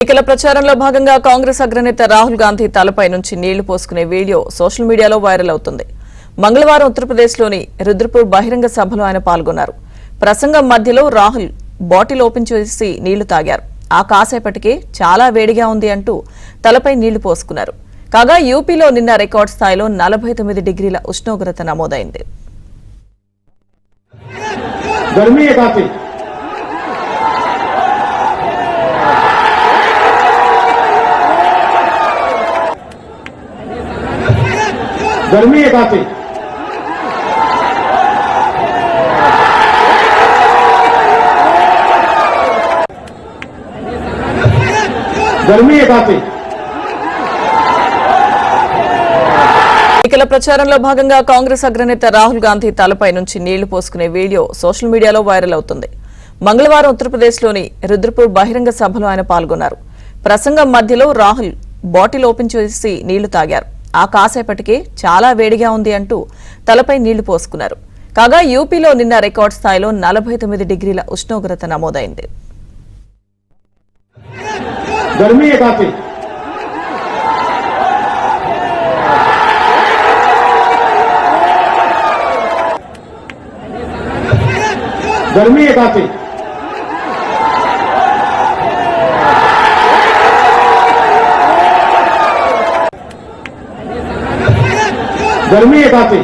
ఎన్నికల ప్రచారంలో భాగంగా కాంగ్రెస్ అగ్రనేత రాహుల్ గాంధీ తలపై నుంచి నీళ్లు పోసుకునే వీడియో సోషల్ మీడియాలో వైరల్ అవుతుంది. మంగళవారం ఉత్తరప్రదేశ్లోని రుద్రపూర్ బహిరంగ సభలో ఆయన పాల్గొన్నారు. ప్రసంగం మధ్యలో రాహుల్ బాటిల్ ఓపెన్ చేసి నీళ్లు తాగారు. ఆ కాసేపటికే చాలా వేడిగా ఉంది అంటూ తలపై నీళ్లు పోసుకున్నారు. కాగా యూపీలో నిన్న రికార్డు స్థాయిలో 49 డిగ్రీల ఉష్ణోగ్రత నమోదైంది. गर्मी है काफी। गर्मी है काफी। ఎన్నికల ప్రచారంలో భాగంగా కాంగ్రెస్ అగ్రనేత రాహుల్ గాంధీ తలపై నుంచి నీళ్లు పోసుకునే వీడియో సోషల్ మీడియాలో వైరల్ అవుతుంది. మంగళవారం ఉత్తరప్రదేశ్లోని రుద్రపూర్ బహిరంగ సభలో ఆయన పాల్గొన్నారు. ప్రసంగం మధ్యలో రాహుల్ బాటిల్ ఓపెన్ చేసి నీళ్లు తాగారు. ఆ కాసేపటికే చాలా వేడిగా ఉంది అంటూ తలపై నీళ్లు పోసుకున్నారు. కాగా యూపీలో నిన్న రికార్డు స్థాయిలో 49 డిగ్రీల ఉష్ణోగ్రత నమోదైంది. गर्मी है काफी। गर्मी है काफी।